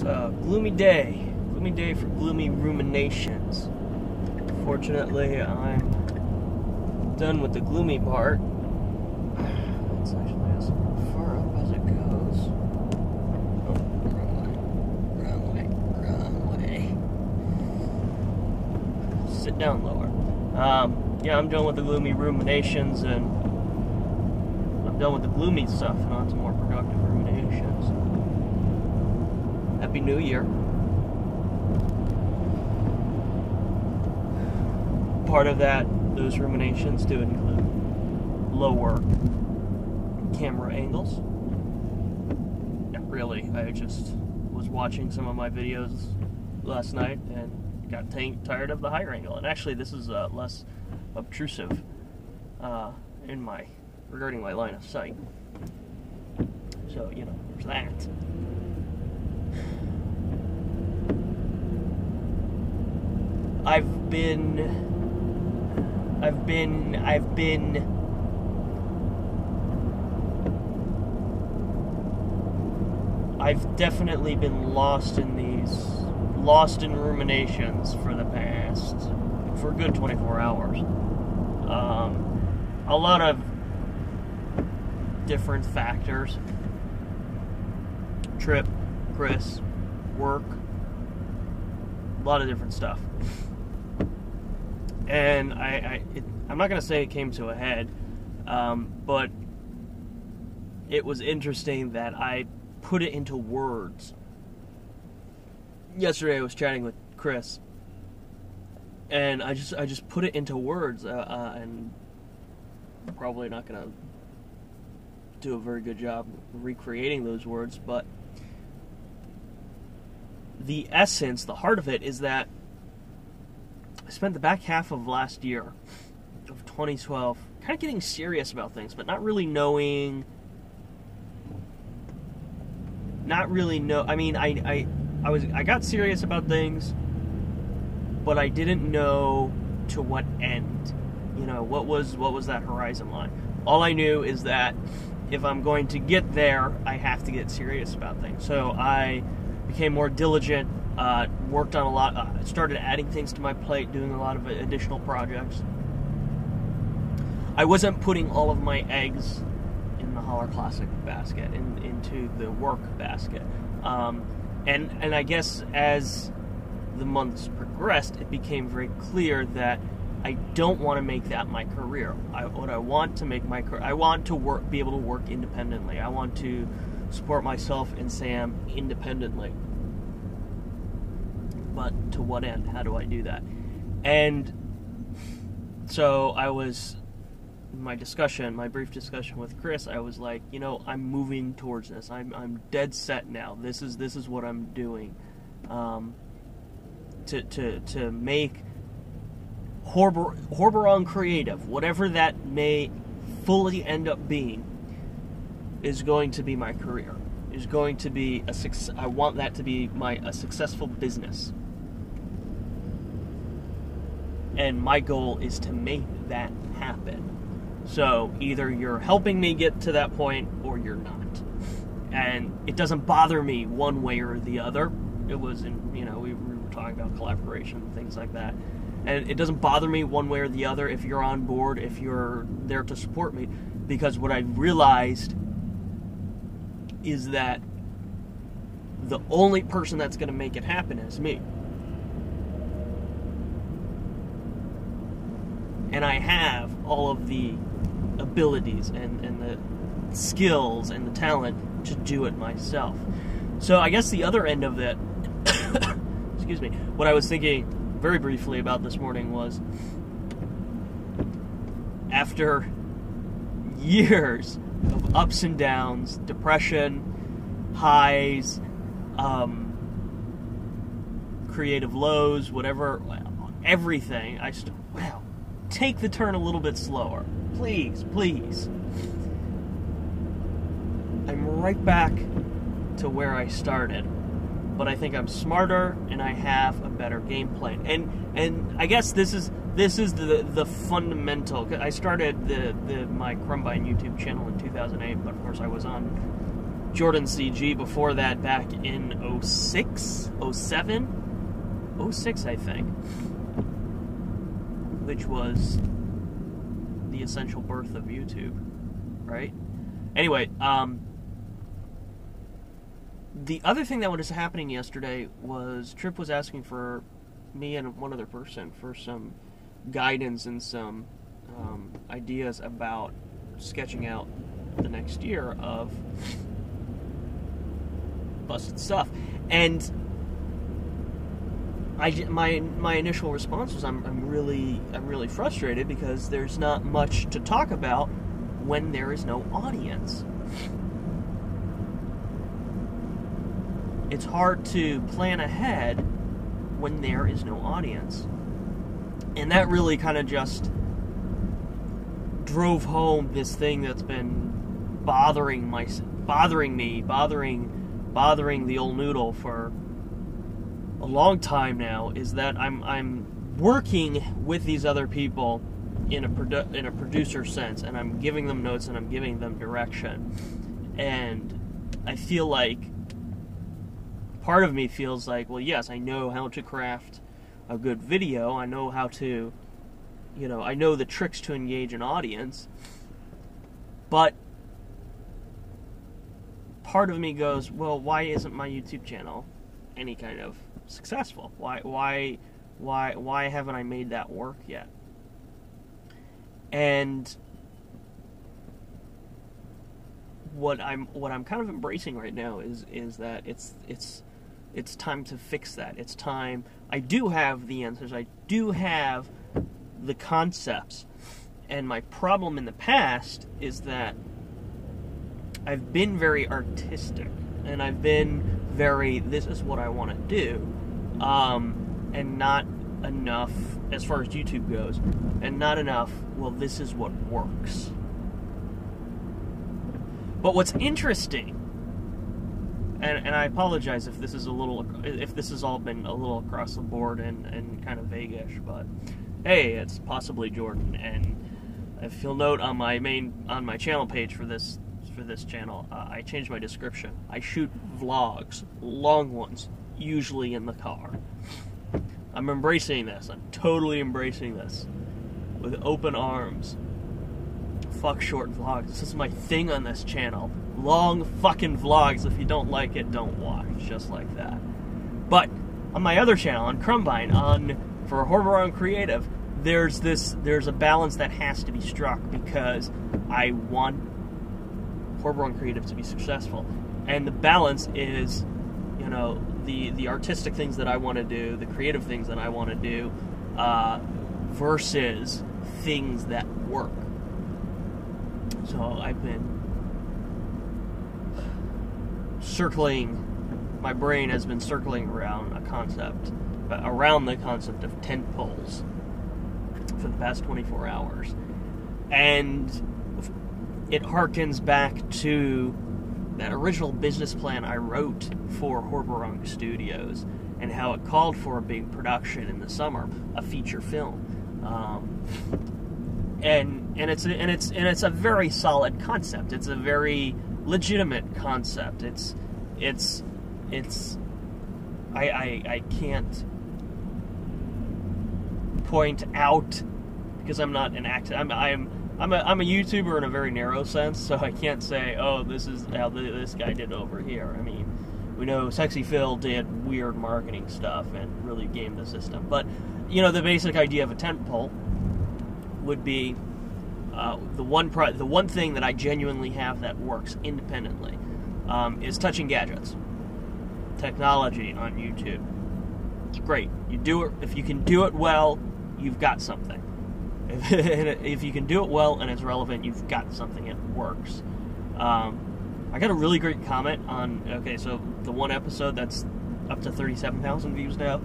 It's a gloomy day for gloomy ruminations. Fortunately, I'm done with the gloomy part. It's actually as far up as it goes. Oh, wrong way. Sit down lower. Yeah, I'm done with the gloomy ruminations, and I'm done with the gloomy stuff, and on to more productive ruminations. Happy New Year. Part of those ruminations do include lower camera angles. Not really, I just was watching some of my videos last night and got tired of the higher angle. And actually, this is less obtrusive regarding my line of sight. So, there's that. I've definitely been lost in ruminations for a good 24 hours. A lot of different factors. Trip, Chris, work, a lot of different stuff. And I'm not going to say it came to a head, but it was interesting that I put it into words. Yesterday I was chatting with Chris, and I just put it into words, and I'm probably not going to do a very good job recreating those words, but the essence, the heart of it, is that I spent the back half of last year, of 2012, kind of getting serious about things, but not really knowing. I mean, I got serious about things, but I didn't know to what end. What was that horizon line? All I knew is that if I'm going to get there, I have to get serious about things. So I became more diligent. Worked on a lot, started adding things to my plate, doing a lot of additional projects. I wasn't putting all of my eggs in the Holler Classic basket, into the work basket. And I guess as the months progressed, it became very clear that I don't want to make that my career. I want to be able to work independently. I want to support myself and Sam independently. But to what end? How do I do that? And so my brief discussion with Chris, I was like, I'm moving towards this. I'm dead set now. This is what I'm doing. To make Horberon creative, whatever that may fully end up being, is going to be my career. Is going to be I want that to be a successful business. And my goal is to make that happen. So either you're helping me get to that point or you're not. And it doesn't bother me one way or the other. It was we were talking about collaboration and things like that. And it doesn't bother me one way or the other if you're on board, if you're there to support me. Because what I realized is that the only person that's going to make it happen is me. And I have all of the abilities and the skills and the talent to do it myself. So I guess the other end of that, excuse me, what I was thinking very briefly about this morning was, after years of ups and downs, depression, highs, creative lows, whatever, everything, take the turn a little bit slower. Please. I'm right back to where I started, but I think I'm smarter and I have a better game plan. And I guess this is the fundamental. I started my Crumbine YouTube channel in 2008, but of course I was on Jordan CG before that back in 06, 07, 06 I think, which was the essential birth of YouTube, right? Anyway, the other thing that was happening yesterday was Tripp was asking for me and one other person for some guidance and some ideas about sketching out the next year of busted stuff, and my initial response was I'm really frustrated because there's not much to talk about when there is no audience. It's hard to plan ahead when there is no audience. And that really kind of just drove home this thing that's been bothering the old noodle for a long time now, is that I'm working with these other people in a producer sense, and I'm giving them notes and I'm giving them direction. And I feel like part of me feels like, well, yes, I know how to craft a good video. I know how to, I know the tricks to engage an audience. But part of me goes, well, why isn't my YouTube channel any kind of successful? Why haven't I made that work yet? And what I'm kind of embracing right now is that it's time to fix that. It's time. I do have the answers. I do have the concepts. And my problem in the past is that I've been very artistic, and I've been very, this is what I want to do, and not enough, as far as YouTube goes, and not enough, well, this is what works. But what's interesting, and I apologize if this is if this has all been a little across the board and kind of vague-ish, but hey, it's Possibly Jordan, and if you'll note on my channel page for this channel, I changed my description. I shoot vlogs, long ones, usually in the car. I'm embracing this. I'm totally embracing this with open arms. Fuck short vlogs. This is my thing on this channel. Long fucking vlogs. If you don't like it, don't watch. Just like that. But on my other channel, on Crumbine, for Horror Creative, there's a balance that has to be struck because I want Horror Creative to be successful, and the balance is, the artistic things that I want to do, the creative things that I want to do, versus things that work. So I've been my brain has been circling around the concept of tent poles for the past 24 hours. And it harkens back to that original business plan I wrote for Horror Studios, and how it called for a big production in the summer, a feature film. And it's a very solid concept. It's a very legitimate concept. I can't point out, because I'm not an actor. I'm a YouTuber in a very narrow sense, so I can't say, oh, this is how this guy did over here. I mean, we know Sexy Phil did weird marketing stuff and really gamed the system, but the basic idea of a tent pole would be the one thing that I genuinely have that works independently is touching gadgets, technology on YouTube. It's great. You do it if you can do it well. You've got something. If you can do it well and it's relevant, you've got something. It works. I got a really great comment on. Okay, so the one episode that's up to 37,000 views now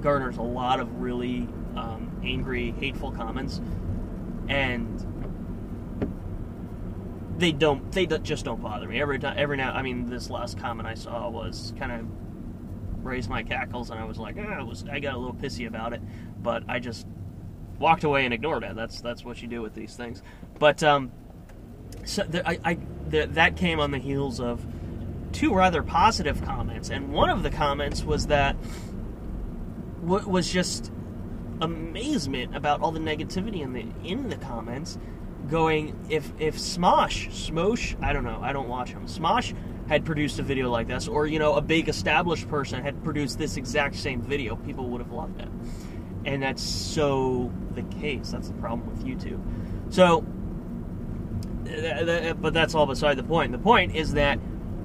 garners a lot of really angry, hateful comments, and they just don't bother me. Every now, I mean, this last comment I saw was kind of raised my cackles, and I was like, I got a little pissy about it, but I just walked away and ignored it. That's what you do with these things. But So that came on the heels of two rather positive comments, and one of the comments was that was just amazement about all the negativity in the comments, going, if Smosh, I don't know, I don't watch him, Smosh had produced a video like this, or, you know, a big established person had produced this exact same video, people would have loved it. And that's so the case. That's the problem with YouTube. So, but that's all beside the point. The point is that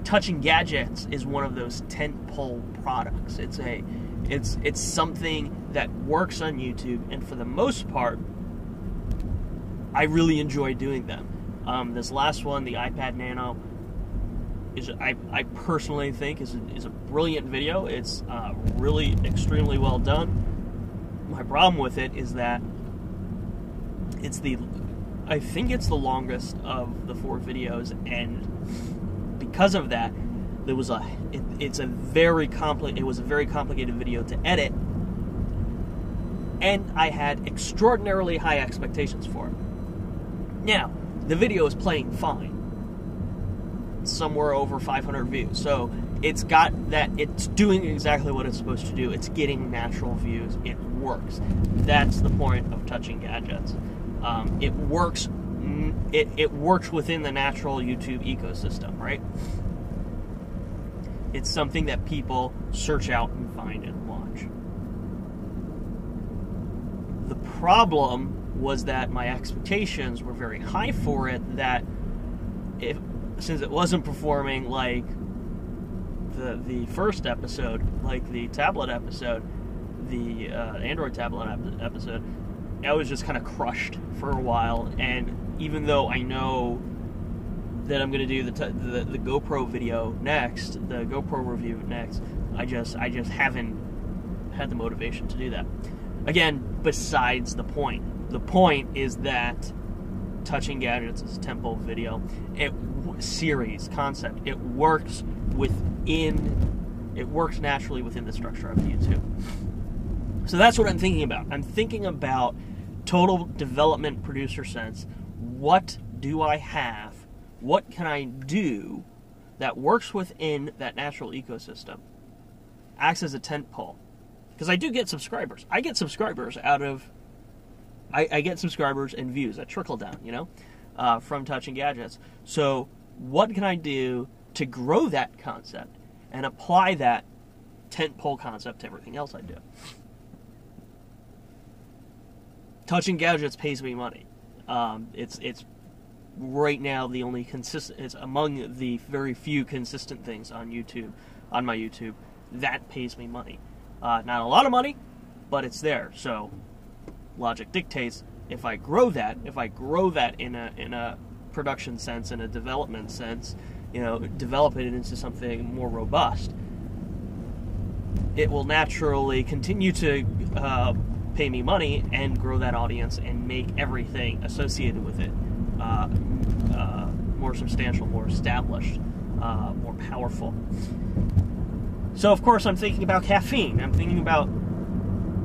Touching Gadgets is one of those tentpole products. It's something that works on YouTube, and for the most part, I really enjoy doing them. This last one, the iPad Nano, I personally think is a brilliant video. It's really extremely well done. My problem with it is that I think it's the longest of the 4 videos, and because of that, it was a very complicated video to edit, and I had extraordinarily high expectations for it. Now, the video is playing fine. Somewhere over 500 views. So it's doing exactly what it's supposed to do. It's getting natural views. It works. That's the point of Touching Gadgets. It works. It works within the natural YouTube ecosystem, right? It's something that people search out and find and watch. The problem was that my expectations were very high for it, that since it wasn't performing like the first episode, like the tablet episode, the Android tablet episode, I was just kind of crushed for a while. And even though I know that I'm going to do the GoPro video next, the GoPro review next, I just haven't had the motivation to do that. Again, besides the point. The point is that Touching Gadgets is a tempo video. Series concept. It works naturally within the structure of YouTube. So that's what I'm thinking about. I'm thinking about total development producer sense. What do I have? What can I do that works within that natural ecosystem? Acts as a tentpole. Because I do get subscribers. I get subscribers out of... I get subscribers and views that trickle down, you know, from Touching Gadgets. So what can I do to grow that concept and apply that tentpole concept to everything else I do? Touching Gadgets pays me money. It's right now the only consistent. It's among the very few consistent things on YouTube, on my YouTube, that pays me money. Not a lot of money, but it's there. So logic dictates, if I grow that in a production sense, in a development sense, you know, develop it into something more robust, it will naturally continue to pay me money and grow that audience and make everything associated with it more substantial, more established, more powerful. So, of course, I'm thinking about caffeine. I'm thinking about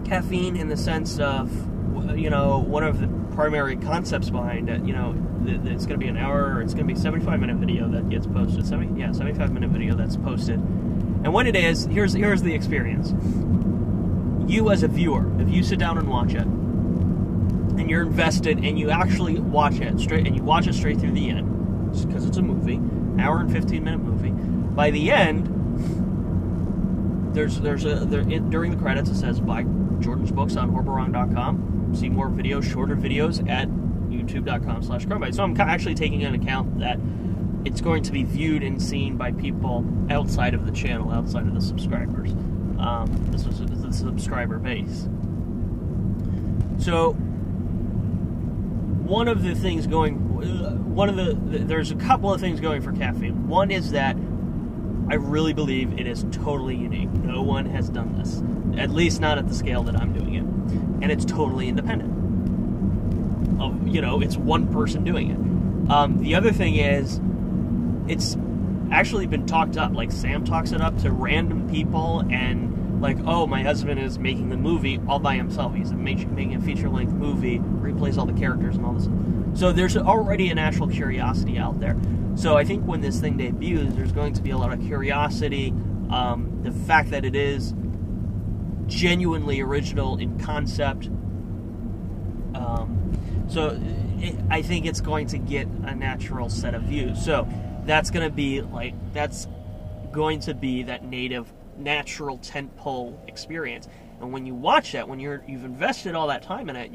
caffeine in the sense of, you know, one of the primary concepts behind it, you know, it's going to be an hour, or it's going to be a 75-minute video that gets posted. 75-minute video that's posted. And when it is, here's the experience. You as a viewer, if you sit down and watch it, and you're invested, and you actually watch it straight, and you watch it straight through the end, because it's a movie, hour and 15-minute movie. By the end, during the credits it says buy Jordan's books on horbarong.com. See more videos, shorter videos at youtube.com/chromebite. So I'm actually taking into account that it's going to be viewed and seen by people outside of the channel, outside of the subscribers. This is the subscriber base. So there's a couple of things going for caffeine. One is that I really believe it is totally unique. No one has done this, at least not at the scale that I'm doing it, and it's totally independent. You know, it's one person doing it. The other thing is, it's actually been talked up. Like, Sam talks it up to random people, and like, oh, my husband is making the movie all by himself. He's making a feature-length movie where he plays all the characters and all this. So there's already a natural curiosity out there. So I think when this thing debuts, there's going to be a lot of curiosity. The fact that it is genuinely original in concept. I think it's going to get a natural set of views. So that's going to be that native, natural tentpole experience. And when you watch that, when you've invested all that time in it,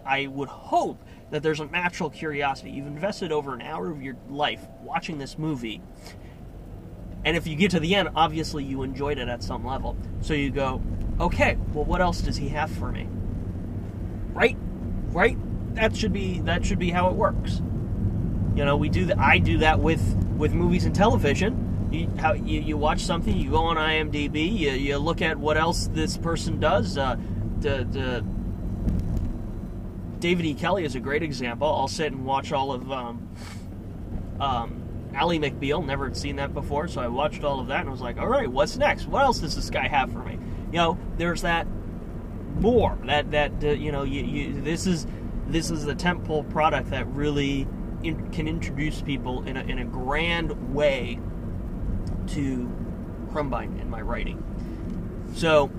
I would hope that there's a natural curiosity. You've invested over an hour of your life watching this movie, and if you get to the end, obviously you enjoyed it at some level. So you go, okay, well, what else does he have for me? Right? That should be how it works. You know, I do that with movies and television. You watch something, you go on IMDb, you look at what else this person does. David E. Kelly is a great example. I'll sit and watch all of Ally McBeal. Never had seen that before, so I watched all of that and was like, all right, what's next? What else does this guy have for me? You know, there's that more. This is the tentpole product that really can introduce people in a grand way to Crumbine in my writing. So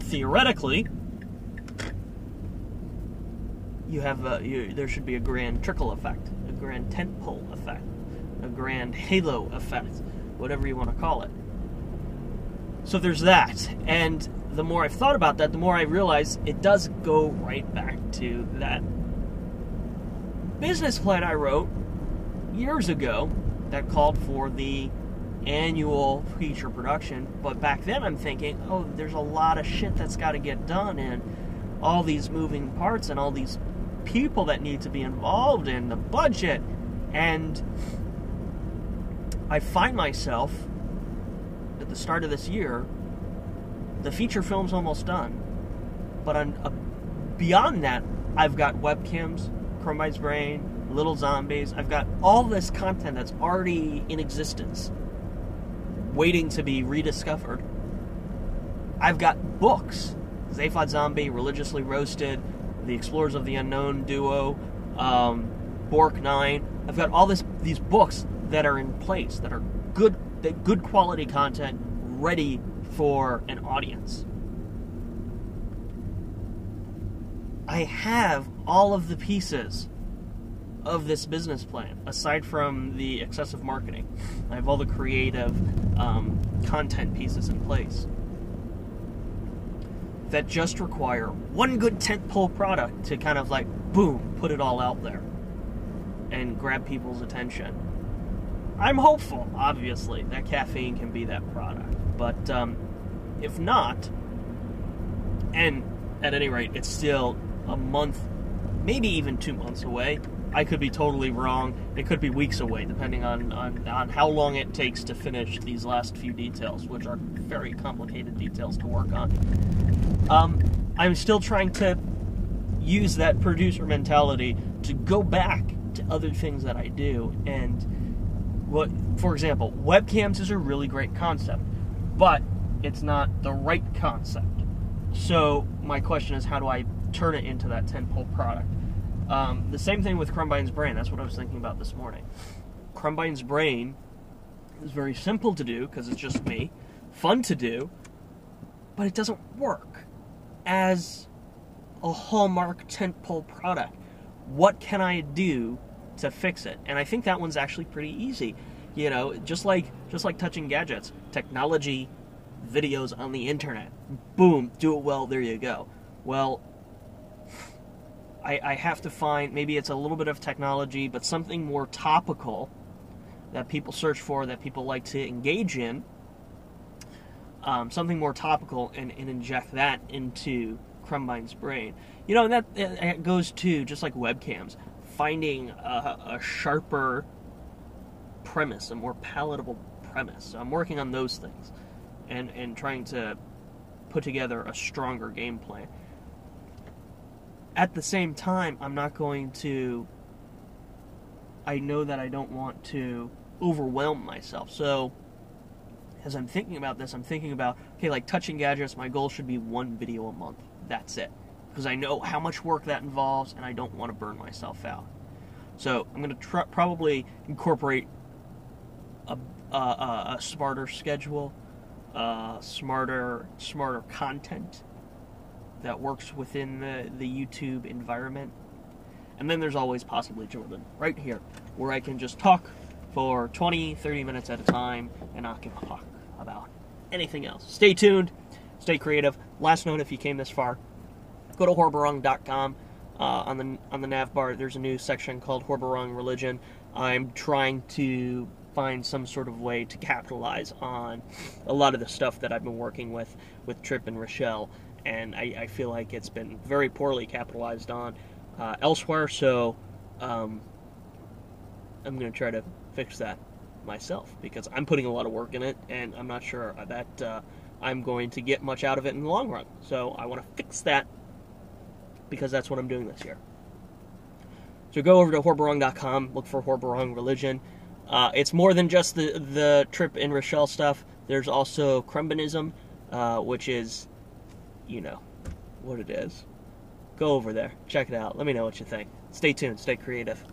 theoretically, there should be a grand trickle effect, a grand tentpole effect, a grand halo effect, whatever you want to call it. So there's that, and the more I've thought about that, the more I realize it does go right back to that business plan I wrote years ago that called for the annual feature production. But back then I'm thinking, oh, there's a lot of shit that's got to get done, and all these moving parts and all these people that need to be involved in the budget. And I find myself at the start of this year, the feature film's almost done, but beyond that, I've got webcams, Crumbine's Brain, Little Zombies. I've got all this content that's already in existence, waiting to be rediscovered. I've got books, Zaphod Zombie, Religiously Roasted, The Explorers of the Unknown duo, Bork 9. I've got all these books that are in place, that are good quality content, ready for an audience. I have all of the pieces of this business plan, aside from the excessive marketing. I have all the creative content pieces in place that just require one good tentpole product to kind of like, boom, put it all out there and grab people's attention. I'm hopeful, obviously, that Caffeine can be that product. But if not, and at any rate, it's still a month, maybe even 2 months away. I could be totally wrong. It could be weeks away, depending on how long it takes to finish these last few details, which are very complicated details to work on. I'm still trying to use that producer mentality to go back to other things that I do. And, for example, webcams is a really great concept, but it's not the right concept. So my question is, how do I turn it into that tentpole product? The same thing with Crumbine's Brain. That's what I was thinking about this morning. Crumbine's Brain is very simple to do because it's just me, fun to do, but it doesn't work as a hallmark tentpole product. What can I do to fix it? And I think that one's actually pretty easy. You know, just like touching gadgets, technology, videos on the internet. Boom, do it well, there you go. Well, I have to find, maybe it's a little bit of technology, but something more topical that people search for, that people like to engage in. Something more topical, and inject that into Crumbine's Brain. You know, and that goes to, just like webcams, finding a sharper premise, a more palatable premise. So I'm working on those things and trying to put together a stronger game plan. At the same time, I know that I don't want to overwhelm myself. So as I'm thinking about this, I'm thinking about, okay, like touching gadgets, my goal should be one video a month. That's it. because I know how much work that involves, and I don't want to burn myself out. So I'm going to probably incorporate a smarter schedule, smarter content that works within the YouTube environment. And then there's always Possibly Jordan right here, where I can just talk for 20, 30 minutes at a time and not give a fuck about anything else. Stay tuned, stay creative. Last note, if you came this far, go to horbarung.com. On the nav bar, there's a new section called Horbarung Religion. I'm trying to find some sort of way to capitalize on a lot of the stuff that I've been working with Trip and Rochelle, and I feel like it's been very poorly capitalized on elsewhere, so I'm going to try to fix that myself, because I'm putting a lot of work in it, and I'm not sure that I'm going to get much out of it in the long run. So I want to fix that, because that's what I'm doing this year. So go over to horbarung.com, look for Horbarung Religion. It's more than just the Trip and Rochelle stuff. There's also Crumbanism, which is, you know, what it is. Go over there, check it out, let me know what you think. Stay tuned, stay creative.